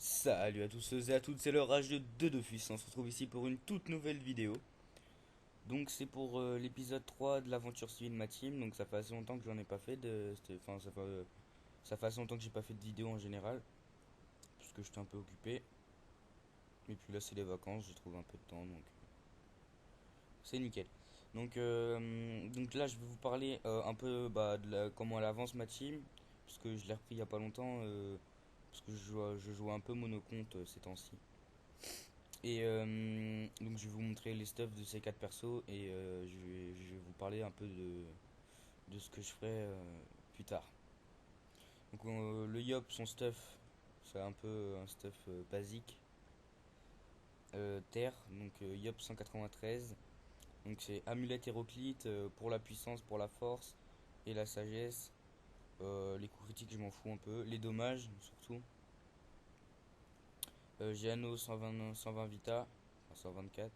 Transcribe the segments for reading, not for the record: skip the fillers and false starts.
Salut à tous et à toutes, c'est le Rage de 2 Dofus. On se retrouve ici pour une toute nouvelle vidéo. Donc c'est pour l'épisode 3 de l'aventure civile ma team. Donc ça fait assez longtemps que j'en ai pas fait enfin ça fait assez longtemps que j'ai pas fait de vidéo en général. Parce que j'étais un peu occupé. Et puis là c'est les vacances, j'ai trouvé un peu de temps donc c'est nickel. Donc là je vais vous parler un peu comment elle avance ma team. Parce que je l'ai repris il y a pas longtemps. Parce que je joue un peu monocompte ces temps-ci. Donc je vais vous montrer les stuffs de ces quatre persos et je vais vous parler un peu de ce que je ferai plus tard. Le Yop, son stuff, c'est un peu un stuff basique. Terre, Yop 193. Donc c'est amulette héroclite pour la puissance, pour la force et la sagesse. Les coups critiques je m'en fous un peu. Les dommages surtout. Géano 120 Vita, enfin 124.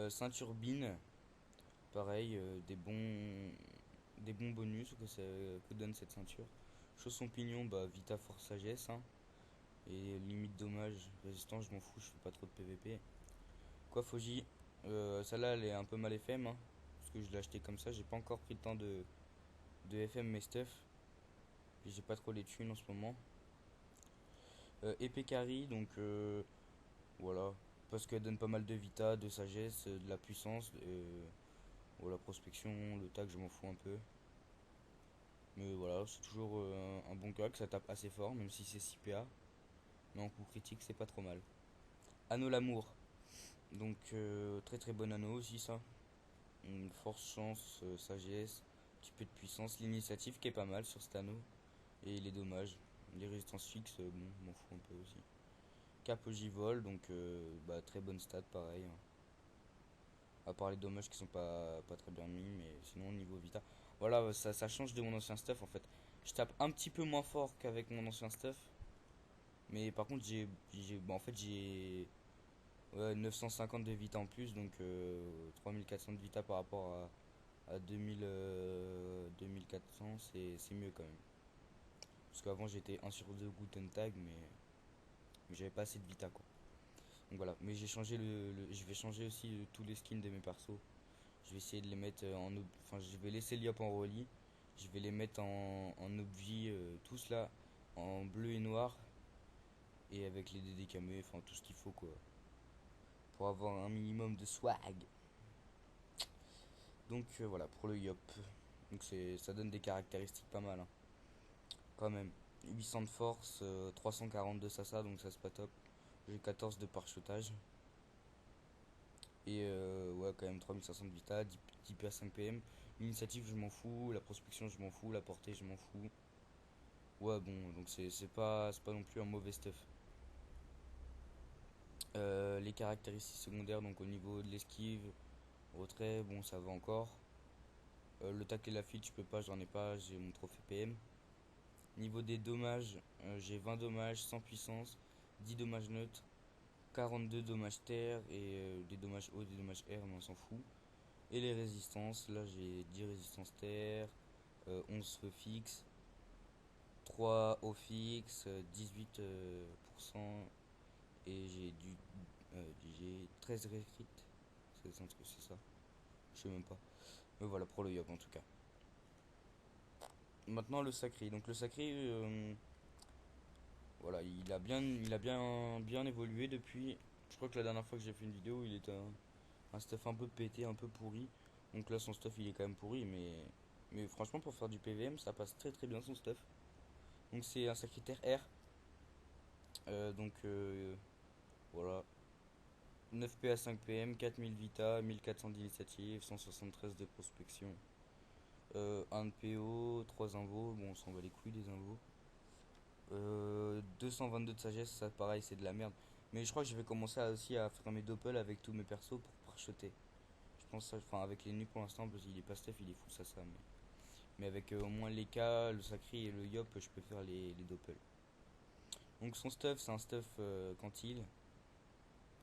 Ceinture Bin. Pareil, des bons bonus que donne cette ceinture. Chausson pignon, bah Vita Force Sagesse, hein. Et limite dommage, résistance, je m'en fous, je fais pas trop de PVP. Quafoji, celle-là elle est un peu mal FM, hein, parce que je l'ai acheté comme ça, j'ai pas encore pris le temps de FM mes stuff. Puis j'ai pas trop les thunes en ce moment. Épée Carry, voilà, parce qu'elle donne pas mal de Vita, de sagesse, de la puissance, la prospection, le tag, je m'en fous un peu. Mais voilà, c'est toujours un bon gars, que ça tape assez fort, même si c'est 6 PA. Mais en coup critique, c'est pas trop mal. Anneau l'amour. Très très bon anneau aussi, ça. Une force, chance, sagesse, un petit peu de puissance. L'initiative qui est pas mal sur cet anneau. Et les dommages. Les résistances fixes, bon, m'en fous un peu aussi. Capogivol, très bonne stat, pareil, hein. À part les dommages qui sont pas très bien mis, mais sinon au niveau Vita. Voilà, ça change de mon ancien stuff en fait. Je tape un petit peu moins fort qu'avec mon ancien stuff. Mais par contre, j'ai 950 de Vita en plus, 3400 de Vita par rapport à 2400, c'est mieux quand même. Parce qu'avant j'étais 1 sur 2 Guten Tag, mais j'avais pas assez de Vita quoi. Donc voilà, mais j'ai changé je vais changer aussi tous les skins de mes persos. Je vais essayer de les mettre enfin je vais laisser Liop en Rolly. Je vais les mettre en obvi, tous là, en bleu et noir, et avec les DD camés, enfin tout ce qu'il faut quoi. Pour avoir un minimum de swag. Voilà, pour le Yop. Ça donne des caractéristiques pas mal, hein. Quand même. 800 de force, 340 de Sasa, donc ça c'est pas top. J'ai 14 de parchetage. Et ouais, quand même 3500 de Vita, 10 PA 5 PM. L'initiative, je m'en fous. La prospection, je m'en fous. La portée, je m'en fous. Ouais, bon, donc c'est pas non plus un mauvais stuff. Les caractéristiques secondaires, donc au niveau de l'esquive, retrait, bon, ça va encore. Le tac et la fuite, je peux pas, j'en ai pas, j'ai mon trophée PM. Niveau des dommages, j'ai 20 dommages sans puissance, 10 dommages neutres, 42 dommages terre et des dommages eau, des dommages air, mais on s'en fout. Et les résistances, là j'ai 10 résistances terre, 11 feux fixes, 3 eau fixe, 18% et j'ai 13 récrites. C'est un truc, c'est ça. Je sais même pas. Mais voilà pour le Yob en tout cas. Maintenant le sacré. Donc le sacré, voilà, bien évolué depuis. Je crois que la dernière fois que j'ai fait une vidéo, il était un stuff un peu pété, un peu pourri. Donc là, son stuff, il est quand même pourri, mais franchement, pour faire du PVM, ça passe très très bien son stuff. Donc c'est un sacritaire R. Euh, donc euh, voilà. 9 PA 5 PM, 4000 Vita, 1400 d'initiative, 173 de prospection. 1 de PO, 3 invos, bon on s'en bat les couilles des invos. 222 de sagesse, ça pareil c'est de la merde. Mais je crois que je vais commencer aussi à faire mes doppels avec tous mes persos pour parcheter. Je pense ça, enfin avec les nus pour l'instant, parce qu'il est pas stuff, il est fou ça. Mais avec au moins les K, le sacré et le yop, je peux faire les doppels. Donc son stuff, c'est un stuff quantile.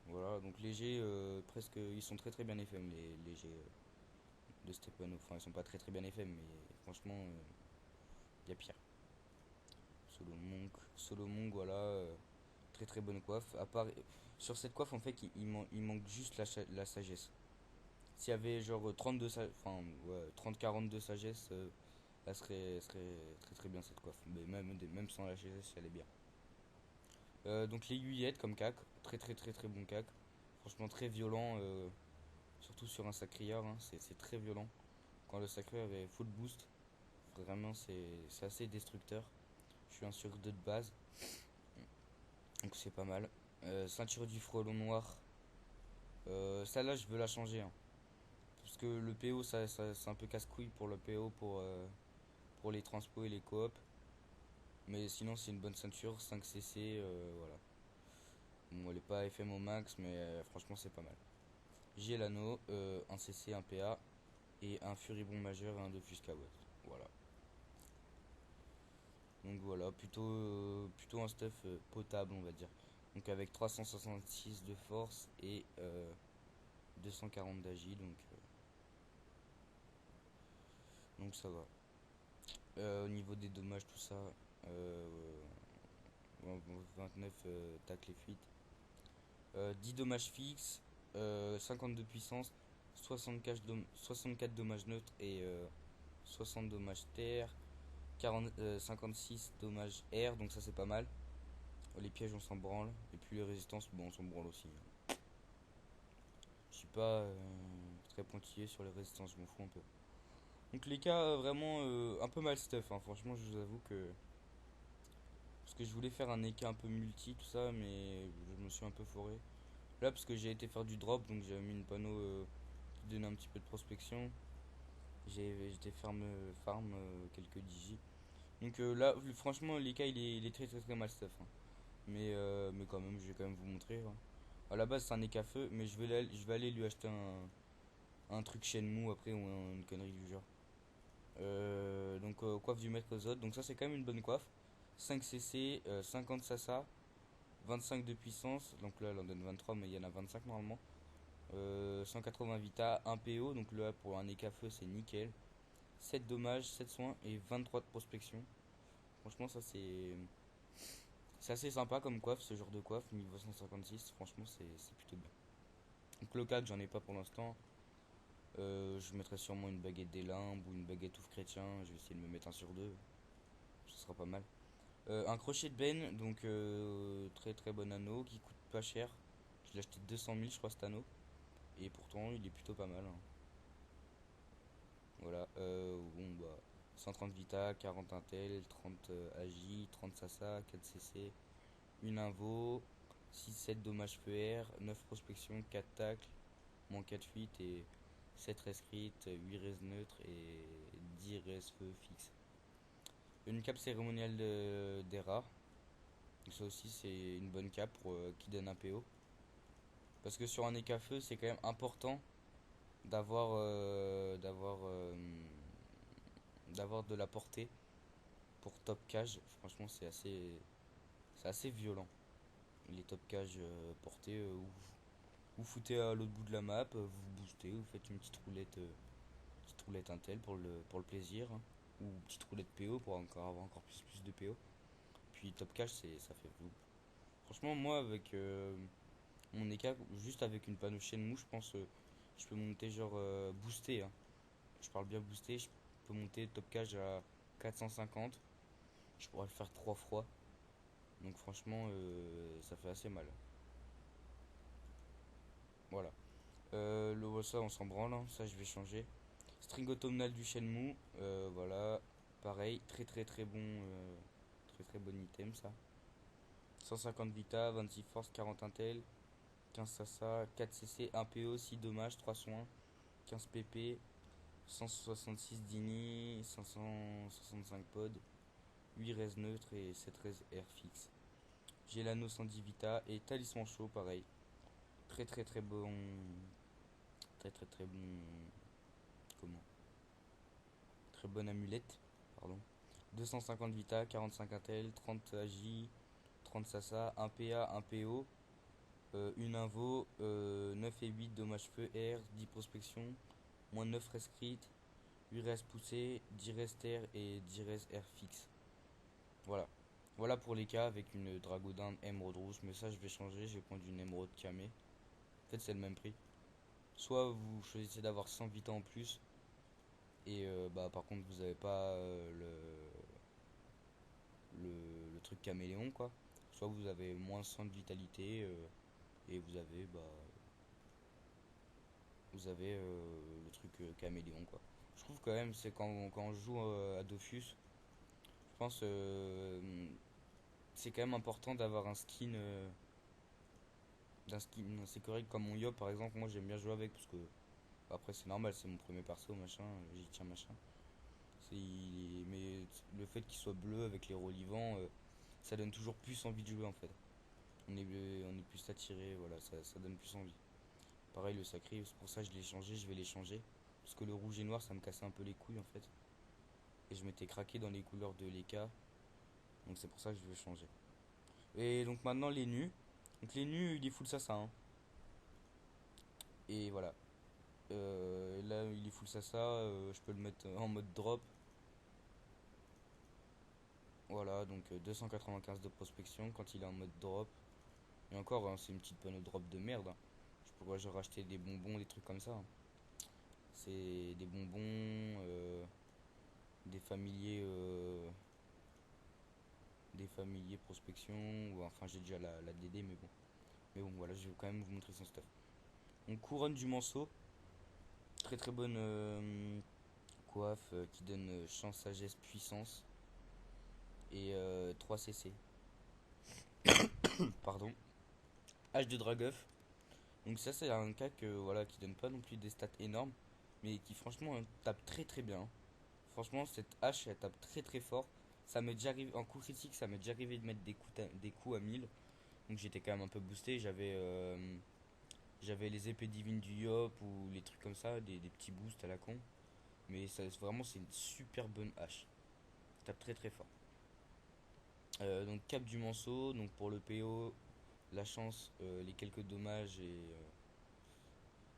Voilà, donc léger, presque, ils sont très très bien FM les légers de Stepano. Enfin, ils sont pas très très bien FM, mais franchement, y a pire. Solo Monk, voilà. Très très bonne coiffe. À part, sur cette coiffe, en fait, il manque juste la sagesse. S'il y avait genre 32, enfin, ouais, 30-40 de sagesse, elle serait très très bien cette coiffe. Mais même sans la sagesse, elle est bien. Donc l'aiguillette comme cac, très très très très bon cac. Franchement très violent, surtout sur un sacrieur, hein, c'est très violent. Quand le sacrieur est full boost, vraiment c'est assez destructeur. Je suis un sur 2 de base, donc c'est pas mal. Ceinture du frelon noir, celle-là je veux la changer, hein. Parce que le PO c'est un peu casse-couille pour le PO pour les transpos et les coops. Mais sinon c'est une bonne ceinture, 5 cc, voilà. Bon, elle est pas FM au max, mais franchement c'est pas mal. J'ai l'anneau, un CC, un PA et un furibond majeur et un Dofus Kawat. Voilà. Donc voilà, plutôt un stuff potable, on va dire. Donc avec 366 de force et 240 d'agi, donc ça va. Au niveau des dommages, tout ça, euh, 29 tac les fuites. 10 dommages fixes, 52 puissance, 64 dommages neutres et 60 dommages terre, 56 dommages air, donc ça c'est pas mal. Les pièges on s'en branle, et puis les résistances, bon on s'en branle aussi. Je suis pas très pointillé sur les résistances, je m'en fous un peu. Donc les cas vraiment un peu mal stuff, hein. Franchement je vous avoue que... Parce que je voulais faire un EK un peu multi, tout ça, mais je me suis un peu foré. Là parce que j'ai été faire du drop, donc j'ai mis une panneau qui donnait un petit peu de prospection. J'étais farm quelques digi. Donc là franchement l'EK il est très très très mal stuff, hein. Mais quand même, je vais quand même vous montrer, hein. À la base, c'est un écafeu, mais je vais aller lui acheter un truc Shenmue après ou une connerie du genre. Donc, coiffe du maître Zod. Donc, ça, c'est quand même une bonne coiffe. 5 cc, 50 Sasa, 25 de puissance. Donc là, elle en donne 23, mais il y en a 25 normalement. 180 Vita, 1 PO. Donc là, pour un écafeu, c'est nickel. 7 dommages, 7 soins et 23 de prospection. Franchement, ça, c'est assez sympa comme coiffe, ce genre de coiffe, niveau 156, franchement c'est plutôt bien. Donc le CAC, j'en ai pas pour l'instant. Je mettrai sûrement une baguette des limbes ou une baguette ouf chrétien, je vais essayer de me mettre un sur deux, ce sera pas mal. Un crochet de benne, donc très très bon anneau, qui coûte pas cher. Je l'ai acheté 200 000 je crois cet anneau, et pourtant il est plutôt pas mal, hein. Voilà, bon bah 130 Vita, 40 Intel, 30 Agi, 30 Sasa, 4 CC, une invo, 6-7 dommages feu air, 9 prospection, 4 tacles, moins 4 fuites et 7 res crit, 8 res neutres et 10 res feu fixe. Une cape cérémoniale d'Era. Donc ça aussi c'est une bonne cape qui donne un PO. Parce que sur un éca feu c'est quand même important d'avoir de la portée pour top cage. Franchement c'est assez violent. Les top cage portés où vous foutez à l'autre bout de la map, vous boostez, vous faites une petite roulette Intel pour le plaisir, hein. Ou petite roulette PO pour avoir encore plus de PO. Puis top cash, ça fait vous. Franchement, moi, avec mon EK, juste avec une panneau Shenmue, je pense je peux monter genre boosté, hein. Je parle bien boosté, je peux monter top cash à 450. Je pourrais le faire 3 fois. Donc franchement, ça fait assez mal. Voilà. Ça, on s'en branle, hein. Ça, je vais changer. String automnal du Shenmue, voilà, pareil, très très très bon, très très bon item ça. 150 Vita, 26 force, 40 Intel, 15 Sasa, 4 CC, 1 PO, 6 dommages, 3 soins, 15 PP, 166 Dini, 565 pod, 8 res neutre et 7 res air fixe. J'ai l'anneau 110 Vita et talisman chaud, pareil. Très très très bon. Très très très bon. Comment? Très bonne amulette, pardon. 250 Vita, 45 Intel, 30 Agi, 30 Sasa, 1 PA, 1 PO, une Invo, 9 et 8 dommages feu air, 10 prospection, moins 9 res crit, 8 res poussé, 10 res terre et 10 res air fixe. Voilà. Voilà pour les cas avec une Dragodin émeraude rousse, mais ça je vais changer, je vais prendre une émeraude camée. En fait c'est le même prix. Soit vous choisissez d'avoir 100 vita en plus, et bah par contre vous avez pas le truc caméléon quoi. Soit vous avez moins 100 de vitalité, et vous avez le truc caméléon quoi. Je trouve quand même c'est quand on joue à Dofus, je pense c'est quand même important d'avoir un skin d'un skin c'est correct comme mon Yop par exemple. Moi j'aime bien jouer avec parce que après c'est normal, c'est mon premier perso machin, j'y tiens machin. Mais le fait qu'il soit bleu avec les relivants, ça donne toujours plus envie de jouer en fait. On est plus attiré, voilà, ça donne plus envie. Pareil le sacré, c'est pour ça que je l'ai changé, je vais les changer. Parce que le rouge et noir ça me cassait un peu les couilles en fait. Et je m'étais craqué dans les couleurs de l'EK. Donc c'est pour ça que je veux changer. Et donc maintenant les nus. Donc les nus il est full sassa hein. Et voilà. Là il est full sassa, je peux le mettre en mode drop. Voilà, donc 295 de prospection quand il est en mode drop. Et encore, hein, c'est une petite panneau drop de merde, hein. Je pourrais genre acheter des bonbons, des trucs comme ça, hein. C'est des bonbons, des familiers, euh, des familiers prospection. Ou enfin, j'ai déjà la DD, mais bon. Mais bon, voilà, je vais quand même vous montrer son stuff. Donc, couronne du manceau. Très très bonne coiffe qui donne chance, sagesse, puissance. Et 3 CC. Pardon. H de Dragueuf. Donc ça c'est un cas voilà, qui donne pas non plus des stats énormes, mais qui franchement tape très très bien. Franchement cette hache elle tape très très fort. Ça m'est déjà arrivé en coup critique, ça m'est déjà arrivé de mettre des coups à 1000. Donc j'étais quand même un peu boosté. J'avais les épées divines du Yop ou les trucs comme ça, des petits boosts à la con. Mais ça, vraiment c'est une super bonne hache. Ça tape très très fort. Donc cap du manceau, donc pour le PO, la chance, les quelques dommages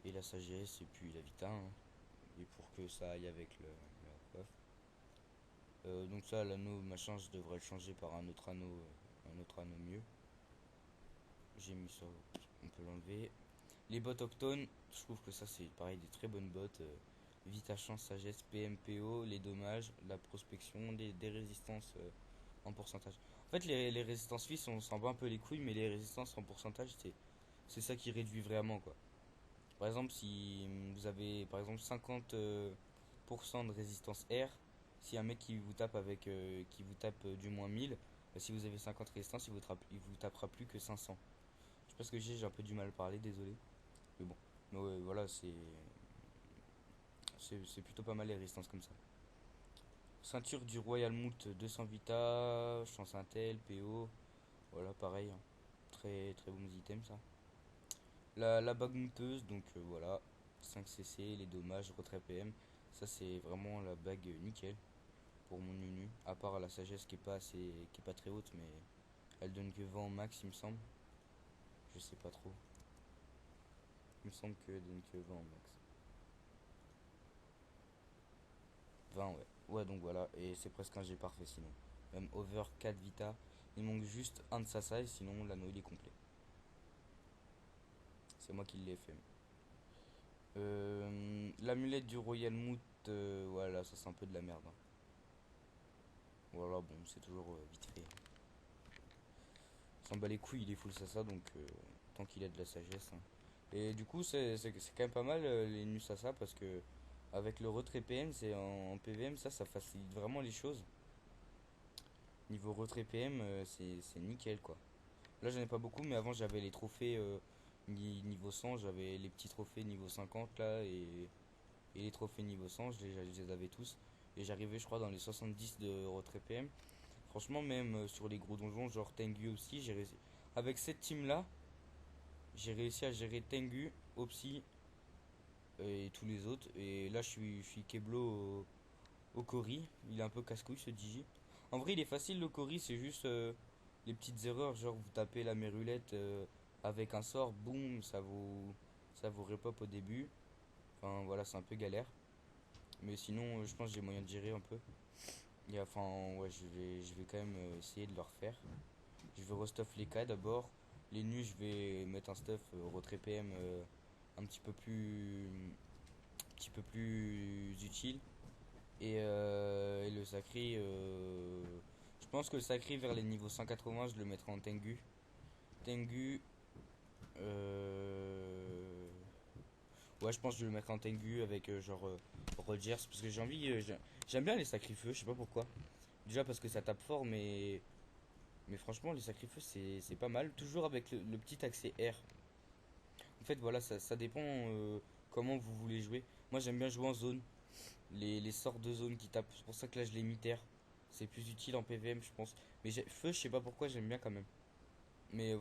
et la sagesse et puis la vita, hein. Et pour que ça aille avec la coiffe. Donc ça, l'anneau machin, je devrais le changer par un autre anneau mieux. J'ai mis ça, on peut l'enlever. Les bottes octones, je trouve que ça c'est pareil des très bonnes bottes. Vita chance, sagesse, PMPO, les dommages, la prospection, des résistances en pourcentage. En fait, les résistances fixes, on s'en bat un peu les couilles, mais les résistances en pourcentage, c'est ça qui réduit vraiment quoi. Par exemple, si vous avez par exemple 50% de résistance R, si un mec qui vous tape du moins 1000, bah, si vous avez 50 résistance, il vous tapera plus que 500. Je sais pas ce que j'ai un peu du mal à parler, désolé. Mais bon, mais ouais, voilà, c'est plutôt pas mal les résistances comme ça. Ceinture du Royal Moot 200 Vita, chance Intel, PO, voilà pareil, hein. Très très bons items ça. La bague monteuse, donc voilà, 5 CC, les dommages, retrait PM. Ça c'est vraiment la bague nickel pour mon Nunu. À part la sagesse qui est pas très haute, mais elle donne que 20 au max il me semble. Je sais pas trop. Il me semble qu'elle donne que 20 au max. 20 ouais. Ouais donc voilà, et c'est presque un G parfait sinon. Même over 4 Vita. Il manque juste un de sa size, sinon l'anneau il est complet. C'est moi qui l'ai fait. L'amulette du Royal Moot, voilà, ça c'est un peu de la merde, hein. Voilà, bon, c'est toujours vite fait. S'en bat les couilles, il est full Sasa, donc tant qu'il a de la sagesse, hein. Et du coup, c'est quand même pas mal les nus Sasa parce que avec le retrait PM, c'est en PVM, ça facilite vraiment les choses. Niveau retrait PM, c'est nickel quoi. Là, j'en ai pas beaucoup, mais avant j'avais les trophées niveau 100, j'avais les petits trophées niveau 50 là, et les trophées niveau 100, je les avais tous. Et j'arrivais, je crois, dans les 70 de retrait PM. Franchement, même sur les gros donjons, genre Tengu aussi, j'ai réussi. Avec cette team là, j'ai réussi à gérer Tengu, Opsi et tous les autres. Et là, je suis Keblo au Kori. Il est un peu casse-couille ce Digi. En vrai, il est facile le Kori, c'est juste les petites erreurs. Genre, vous tapez la mérulette avec un sort, boum, ça vous repop au début. Enfin, voilà, c'est un peu galère. Mais sinon, je pense que j'ai moyen de gérer un peu. Enfin, ouais, je vais quand même essayer de le refaire. Je vais restuff les cas d'abord. Les nus, je vais mettre un stuff retrait PM un petit peu plus utile. Et le sacré, je pense que le sacré vers les niveaux 180, je le mettrai en Tengu. Tengu, euh, ouais, je pense que je le mettrai en Tengu avec genre Rogers parce que j'aime bien les sacrifieux, je sais pas pourquoi. Déjà parce que ça tape fort, mais franchement, les sacrifieux c'est pas mal. Toujours avec le petit accès R. En fait, voilà, ça dépend comment vous voulez jouer. Moi, j'aime bien jouer en zone. Les sorts de zone qui tapent. C'est pour ça que là, je l'ai mis terre. C'est plus utile en PVM, je pense. Mais feu, je sais pas pourquoi, j'aime bien quand même. Mais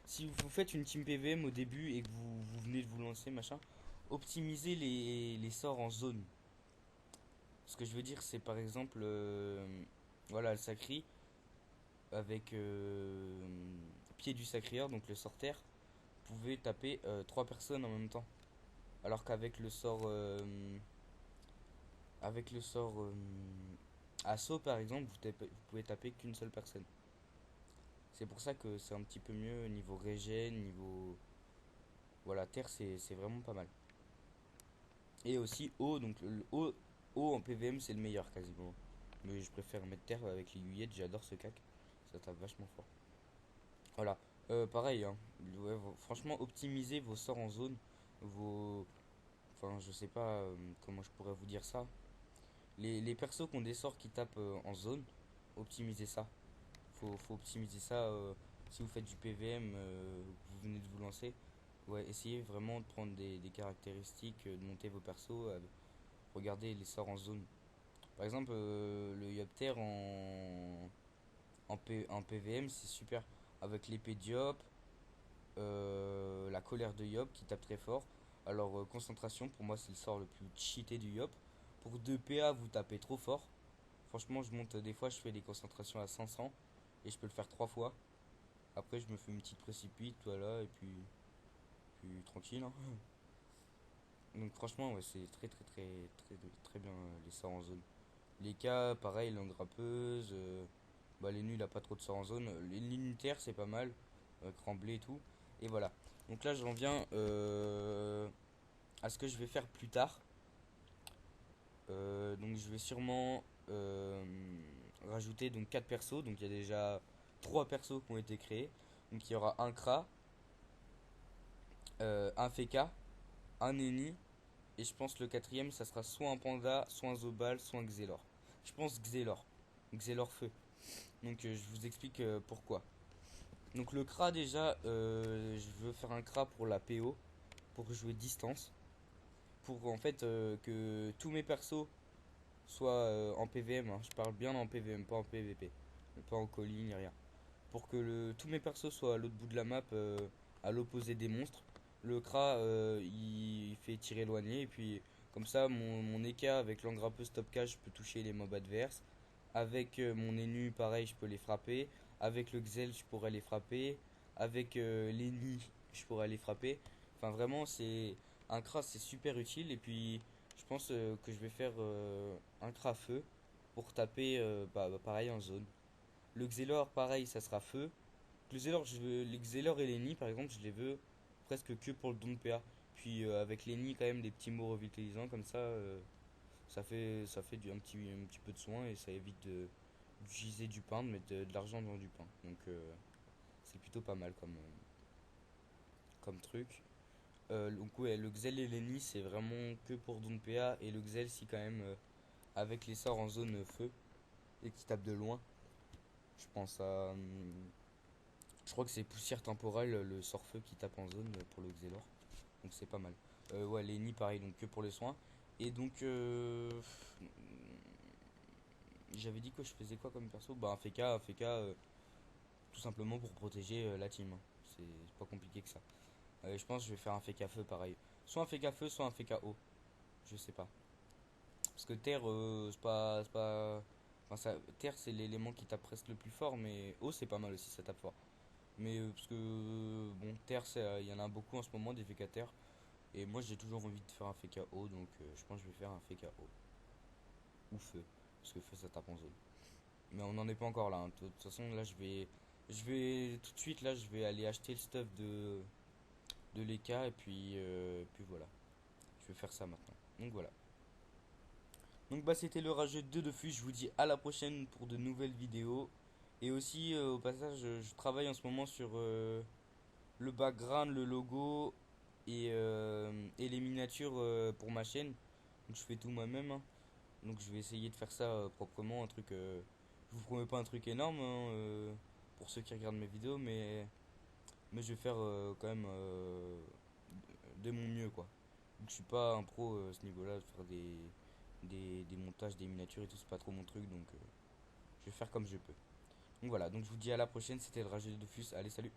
si vous faites une team PVM au début et que vous venez de vous lancer, machin, optimisez les sorts en zone. Ce que je veux dire, c'est par exemple, voilà, le sacri avec pied du sacrieur, donc le sort terre, vous pouvez taper 3 personnes en même temps. Alors qu'avec le sort assaut par exemple, vous pouvez taper qu'une seule personne. C'est pour ça que c'est un petit peu mieux niveau régène, niveau. Voilà, terre c'est vraiment pas mal. Et aussi eau, donc eau en PVM c'est le meilleur quasiment. Mais je préfère mettre terre avec l'aiguillette, j'adore ce cac. Ça tape vachement fort. Voilà. Pareil, hein. Ouais, franchement, optimisez vos sorts en zone. Vos. Enfin, je sais pas comment je pourrais vous dire ça. Les persos qui ont des sorts qui tapent en zone, optimisez ça. Faut optimiser ça si vous faites du PVM, vous venez de vous lancer. Ouais, essayez vraiment de prendre des caractéristiques, de monter vos persos. Regardez les sorts en zone. Par exemple, le Yopter en PVM, c'est super. Avec l'épée Diop, la colère de Yop qui tape très fort. Alors, concentration, pour moi, c'est le sort le plus cheaté du Yop. Pour 2 PA, vous tapez trop fort. Franchement, je monte des fois, je fais des concentrations à 500 et je peux le faire 3 fois. Après, je me fais une petite précipite, voilà, et puis tranquille, hein. Donc, franchement, ouais, c'est très, très, très, très, très bien les sorts en zone. Les cas, pareil, langue râpeuse. Bah, les nuls, il a pas trop de sorts en zone. Les unitaires, c'est pas mal. Cramblé et tout. Et voilà. Donc là, j'en viens à ce que je vais faire plus tard. Donc je vais sûrement rajouter donc 4 persos. Donc il y a déjà 3 persos qui ont été créés. Donc il y aura un Kra, un Feka, un Eni. Et je pense le quatrième, ça sera soit un Panda, soit un Zobal, soit un Xelor. Je pense Xelor. Xelor feu. Donc je vous explique pourquoi. Donc le Kra déjà, je veux faire un Kra pour la PO, pour jouer distance. Pour en fait que tous mes persos soient en PVM, hein. Je parle bien en PVM, pas en PVP. Pas en colis ni rien. Pour que tous mes persos soient à l'autre bout de la map, à l'opposé des monstres. Le Kra, il fait tir éloigné. Et puis, comme ça, mon Eka avec l'engrappeuse top cash, je peux toucher les mobs adverses. Avec mon Enu, pareil, je peux les frapper. Avec le Xel, je pourrais les frapper. Avec l'Eni, je pourrais les frapper. Enfin, vraiment, un Kra, c'est super utile. Et puis, je pense que je vais faire un Kra feu pour taper, pareil, en zone. Le Xelor, pareil, ça sera feu. Les Xelor et les Nids, par exemple, je les veux presque que pour le don de PA. Puis avec les Nids, quand même, des petits mots revitalisants comme ça, ça fait un petit peu de soin et ça évite d'utiliser du pain, de mettre de l'argent dans du pain. Donc c'est plutôt pas mal comme truc. Donc ouais, le Xel et les Nids, c'est vraiment que pour don de PA. Et le Xel, si quand même, avec les sorts en zone feu et qui tape de loin, je pense à. Je crois que c'est poussière temporelle, le sort feu qui tape en zone pour le Xelor. Donc c'est pas mal. Ouais, les nids pareil, donc que pour les soins. Et donc, j'avais dit que je faisais quoi comme perso? Bah, un FK, tout simplement pour protéger la team, hein. C'est pas compliqué que ça. Je pense que je vais faire un FK feu pareil. Soit un FK feu, soit un FK eau. Je sais pas. Parce que terre, c'est pas. Enfin, terre, c'est l'élément qui tape presque le plus fort, mais eau, c'est pas mal aussi, ça tape fort. Mais parce que, bon, terre, il y en a beaucoup en ce moment, des FK terre. Et moi, j'ai toujours envie de faire un FK eau, donc je pense que je vais faire un FK eau. Ou feu. parce que ça tape en zone. Mais on n'en est pas encore là, hein. De toute façon, là, je vais tout de suite, là, je vais aller acheter le stuff de l'EK, et puis voilà. Je vais faire ça maintenant. Donc voilà. Donc bah c'était le rageux de Dofus, je vous dis à la prochaine pour de nouvelles vidéos. Et aussi au passage je travaille en ce moment sur le background, le logo et les miniatures pour ma chaîne. Donc je fais tout moi-même, hein. Donc je vais essayer de faire ça proprement, un truc... je vous promets pas un truc énorme, hein, pour ceux qui regardent mes vidéos, mais je vais faire quand même de mon mieux quoi. Donc je suis pas un pro à ce niveau-là, de faire des montages, des miniatures et tout, c'est pas trop mon truc, donc je vais faire comme je peux. Donc voilà, donc je vous dis à la prochaine, c'était le rageux de Dofus, allez salut.